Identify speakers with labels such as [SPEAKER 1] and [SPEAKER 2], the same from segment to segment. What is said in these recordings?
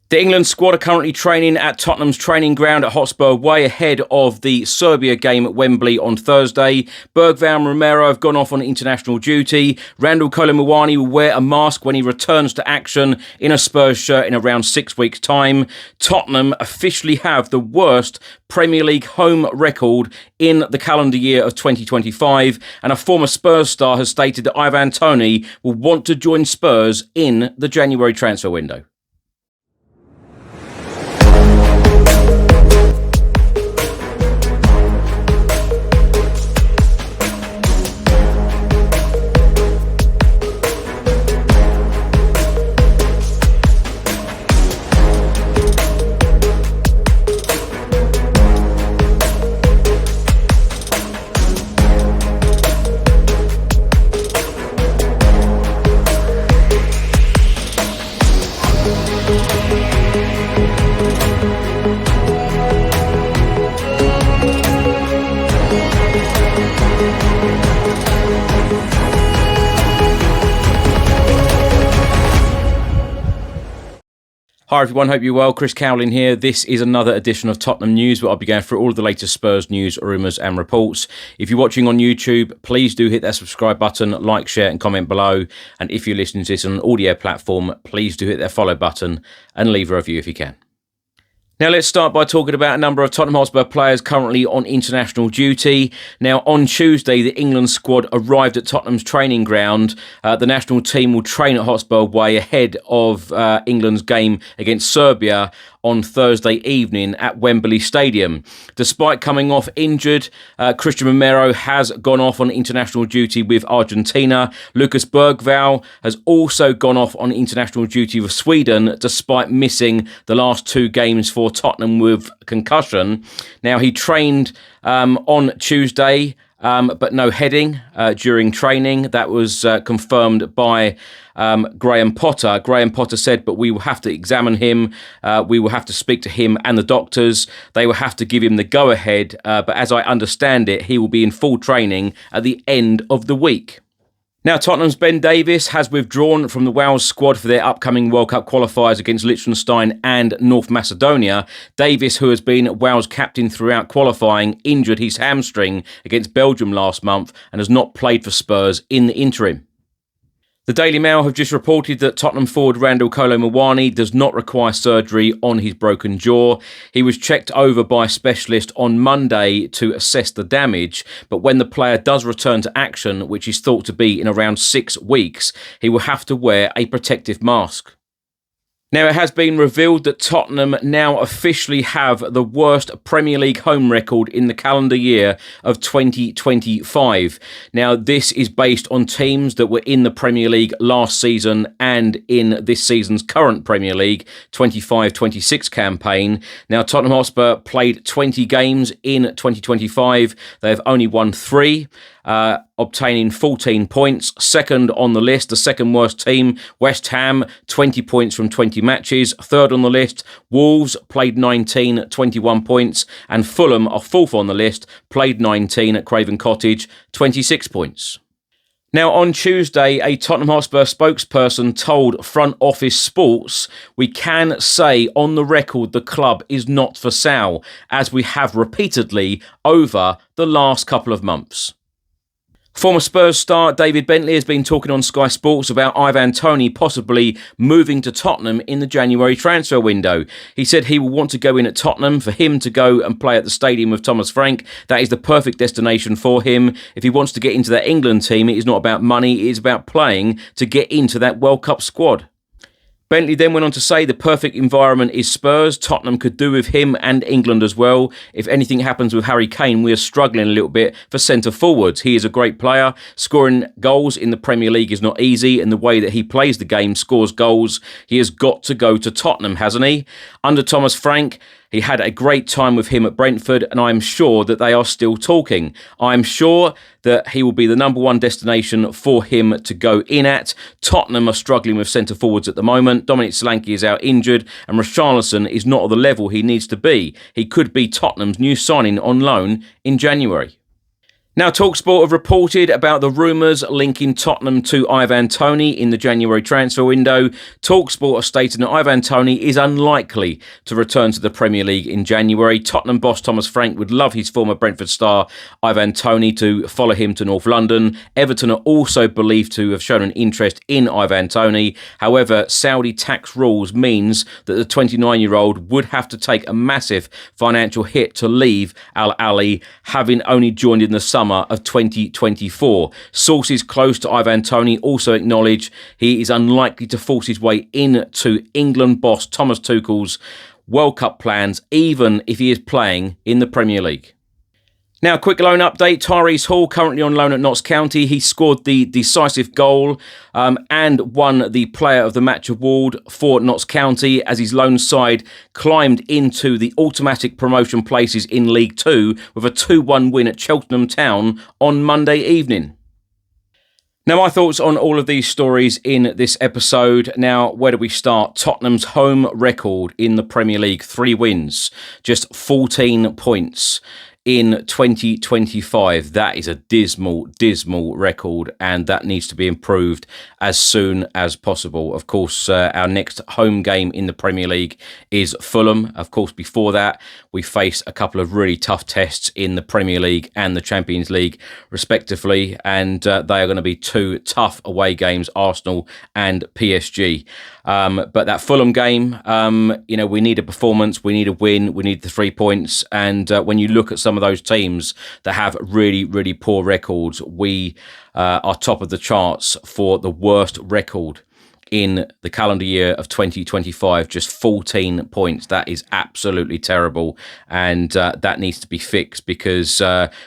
[SPEAKER 1] The England squad are currently training at Tottenham's training ground at Hotspur way ahead of the Serbia game at Wembley on Thursday. Bergvall and Romero have gone off on international duty. Randal Kolo Muani will wear a mask when he returns to action in a Spurs shirt in around 6 weeks' time. Tottenham officially have the worst Premier League home record in the calendar year of 2025, and a former Spurs star has stated that Toney will want to join Spurs in the January transfer window. Hi everyone, hope you're well. Chris Cowlin here. This is another edition of Tottenham News, where I'll be going through all of the latest Spurs news, rumours and reports. If you're watching on YouTube, please do hit that subscribe button, like, share and comment below. And if you're listening to this on an audio platform, please do hit that follow button and leave a review if you can. Now let's start by talking about a number of Tottenham Hotspur players currently on international duty. Now on Tuesday, the England squad arrived at Tottenham's training ground. The national team will train at Hotspur way ahead of England's game against Serbia on Thursday evening at Wembley Stadium. Despite coming off injured, Christian Romero has gone off on international duty with Argentina. Lucas Bergvall has also gone off on international duty with Sweden, despite missing the last two games for Tottenham with concussion. Now, he trained on Tuesday, but no heading during training. That was confirmed by Graham Potter. Graham Potter said, but we will have to examine him. We will have to speak to him and the doctors. They will have to give him the go-ahead. But as I understand it, he will be in full training at the end of the week. Now, Tottenham's Ben Davies has withdrawn from the Wales squad for their upcoming World Cup qualifiers against Liechtenstein and North Macedonia. Davies, who has been Wales captain throughout qualifying, injured his hamstring against Belgium last month and has not played for Spurs in the interim. The Daily Mail have just reported that Tottenham forward Randal Kolo Muani does not require surgery on his broken jaw. He was checked over by a specialist on Monday to assess the damage, but when the player does return to action, which is thought to be in around 6 weeks, he will have to wear a protective mask. Now, it has been revealed that Tottenham now officially have the worst Premier League home record in the calendar year of 2025. Now, this is based on teams that were in the Premier League last season and in this season's current Premier League 25-26 campaign. Now, Tottenham Hotspur played 20 games in 2025. They have only won 3. Obtaining 14 points. Second on the list, the second worst team, West Ham, 20 points from 20 matches. Third on the list, Wolves, played 19, 21 points. And Fulham are fourth on the list, played 19 at Craven Cottage, 26 points. Now, on Tuesday, a Tottenham Hotspur spokesperson told Front Office Sports, "We can say on the record the club is not for sale, as we have repeatedly over the last couple of months." Former Spurs star David Bentley has been talking on Sky Sports about Toney possibly moving to Tottenham in the January transfer window. He said he will want to go in at Tottenham. For him to go and play at the stadium with Thomas Frank, that is the perfect destination for him. If he wants to get into that England team, it is not about money, it is about playing to get into that World Cup squad. Bentley then went on to say the perfect environment is Spurs. Tottenham could do with him and England as well. If anything happens with Harry Kane, we are struggling a little bit for centre forwards. He is a great player. Scoring goals in the Premier League is not easy, and the way that he plays the game, scores goals. He has got to go to Tottenham, hasn't he? Under Thomas Frank, he had a great time with him at Brentford, and I am sure that they are still talking. I am sure that he will be the number one destination for him to go in at. Tottenham are struggling with centre forwards at the moment. Dominic Solanke is out injured, and Richarlison is not at the level he needs to be. He could be Tottenham's new signing on loan in January. Now, TalkSport have reported about the rumours linking Tottenham to Ivan Toney in the January transfer window. TalkSport are stating that Ivan Toney is unlikely to return to the Premier League in January. Tottenham boss Thomas Frank would love his former Brentford star Ivan Toney to follow him to North London. Everton are also believed to have shown an interest in Ivan Toney. However, Saudi tax rules means that the 29-year-old would have to take a massive financial hit to leave Al Ahly, having only joined in the summer of 2024. Sources close to Ivan Toney also acknowledge he is unlikely to force his way into England boss Thomas Tuchel's World Cup plans, even if he is playing in the Premier League. Now, a quick loan update. Tyrese Hall, currently on loan at Notts County. He scored the decisive goal and won the Player of the Match award for Notts County as his loan side climbed into the automatic promotion places in League Two with a 2-1 win at Cheltenham Town on Monday evening. Now, my thoughts on all of these stories in this episode. Now, where do we start? Tottenham's home record in the Premier League, 3 wins, just 14 points. In 2025, that is a dismal record, and that needs to be improved as soon as possible. Of course, our next home game in the Premier League is Fulham. Of course, before that, we face a couple of really tough tests in the Premier League and the Champions League, respectively, and they are going to be 2 tough away games, Arsenal and PSG. But that Fulham game, we need a performance, we need a win, we need the 3 points. And when you look at some of those teams that have really, really poor records, we are top of the charts for the worst record in the calendar year of 2025, just 14 points. That is absolutely terrible, and that needs to be fixed because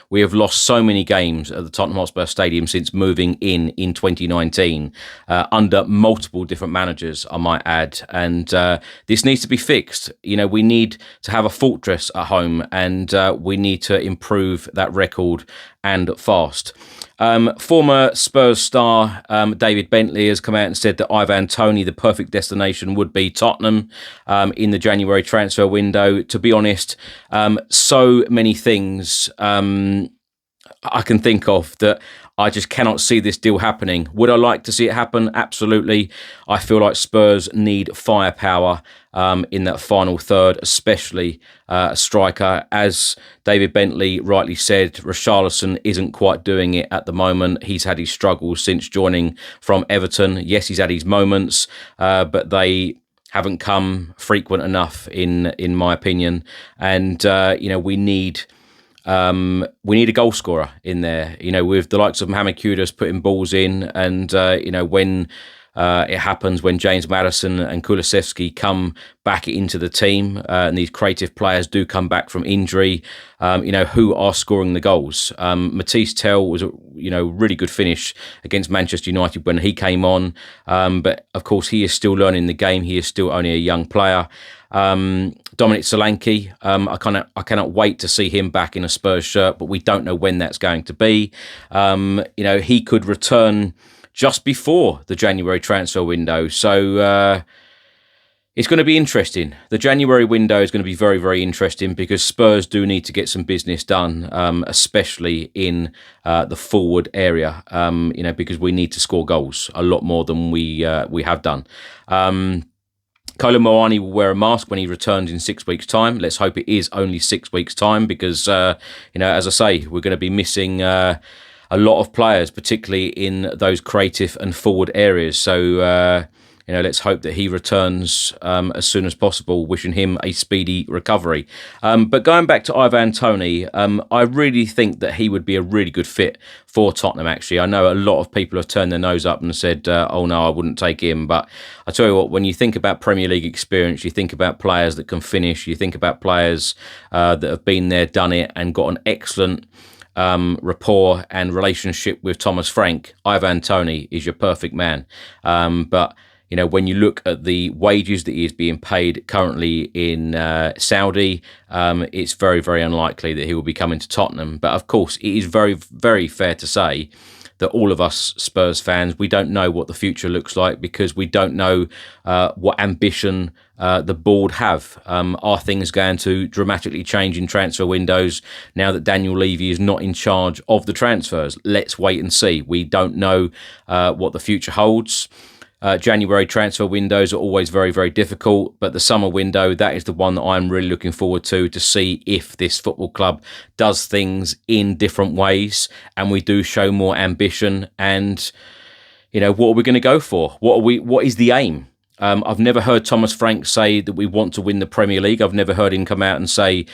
[SPEAKER 1] we have lost so many games at the Tottenham Hotspur Stadium since moving in 2019 under multiple different managers, I might add, and this needs to be fixed. We need to have a fortress at home, and we need to improve that record and fast. Former Spurs star David Bentley has come out and said that Ivan Toney, the perfect destination would be Tottenham in the January transfer window. To be honest, so many things I can think of that I just cannot see this deal happening. Would I like to see it happen? Absolutely. I feel like Spurs need firepower in that final third, especially a striker. As David Bentley rightly said, Richarlison isn't quite doing it at the moment. He's had his struggles since joining from Everton. Yes, he's had his moments, but they haven't come frequent enough, in my opinion. And, we need a goal scorer in there, with the likes of Mohamed Kudus putting balls in, and, when it happens, when James Maddison and Kulusevski come back into the team, and these creative players do come back from injury, who are scoring the goals. Matisse Tell was a really good finish against Manchester United when he came on, but of course he is still learning the game. He is still only a young player. Dominic Solanke, I cannot wait to see him back in a Spurs shirt, but we don't know when that's going to be. He could return just before the January transfer window. So it's going to be interesting. The January window is going to be very, very interesting because Spurs do need to get some business done, especially in the forward area, because we need to score goals a lot more than we have done. Kolo Muani will wear a mask when he returns in 6 weeks' time. Let's hope it is only 6 weeks' time because, as I say, we're going to be missing a lot of players, particularly in those creative and forward areas. So, let's hope that he returns as soon as possible, wishing him a speedy recovery. But going back to Ivan Toney, I really think that he would be a really good fit for Tottenham, actually. I know a lot of people have turned their nose up and said, oh no, I wouldn't take him. But I tell you what, when you think about Premier League experience, you think about players that can finish, you think about players that have been there, done it, and got an excellent rapport and relationship with Thomas Frank. Ivan Toney is your perfect man. But when you look at the wages that he is being paid currently in Saudi, it's very, very unlikely that he will be coming to Tottenham. But of course, it is very, very fair to say that all of us Spurs fans, we don't know what the future looks like because we don't know what ambition the board have. Are things going to dramatically change in transfer windows now that Daniel Levy is not in charge of the transfers? Let's wait and see. We don't know what the future holds. January transfer windows are always very, very difficult, but the summer window, that is the one that I'm really looking forward to see if this football club does things in different ways and we do show more ambition and, you know, what are we going to go for? What is the aim? I've never heard Thomas Frank say that we want to win the Premier League. I've never heard him come out and say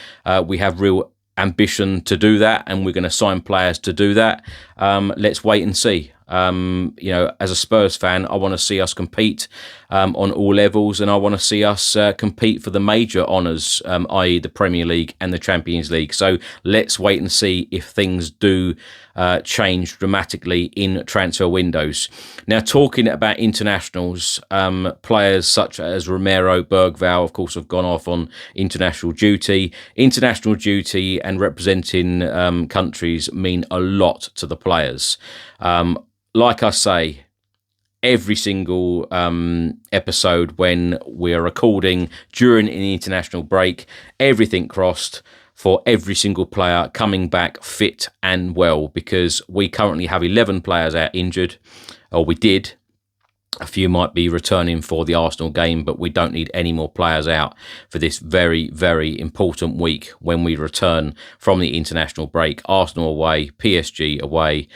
[SPEAKER 1] we have real ambition to do that and we're going to sign players to do that. Let's wait and see. You know, as a Spurs fan, I want to see us compete on all levels, and I want to see us compete for the major honours, i.e. the Premier League and the Champions League. So let's wait and see if things do change dramatically in transfer windows. Now, talking about internationals, players such as Romero, Bergvall, of course, have gone off on international duty. International duty and representing countries mean a lot to the players. Like I say, every single episode when we're recording during an international break, everything crossed for every single player coming back fit and well, because we currently have 11 players out injured, or we did. A few might be returning for the Arsenal game, but we don't need any more players out for this very, very important week when we return from the international break. Arsenal away, PSG away.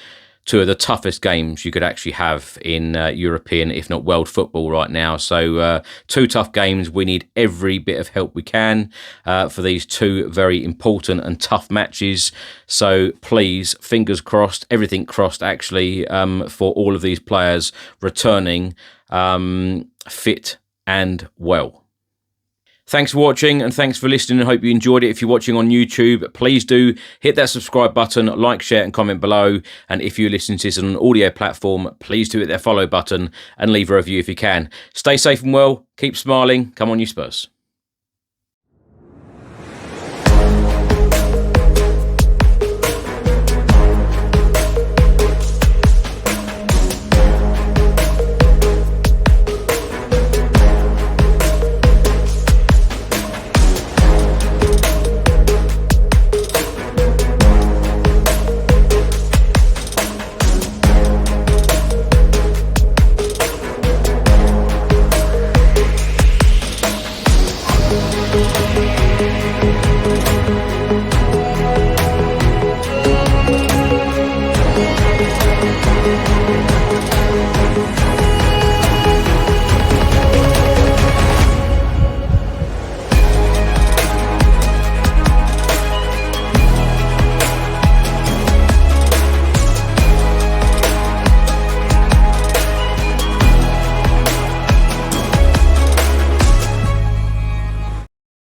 [SPEAKER 1] Two of the toughest games you could actually have in European, if not world football right now. So two tough games. We need every bit of help we can for these two very important and tough matches. So please, fingers crossed, everything crossed actually, for all of these players returning fit and well. Thanks for watching and thanks for listening. I hope you enjoyed it. If you're watching on YouTube, please do hit that subscribe button, like, share and comment below. And if you're listening to this on an audio platform, please do hit that follow button and leave a review if you can. Stay safe and well. Keep smiling. Come on, you Spurs.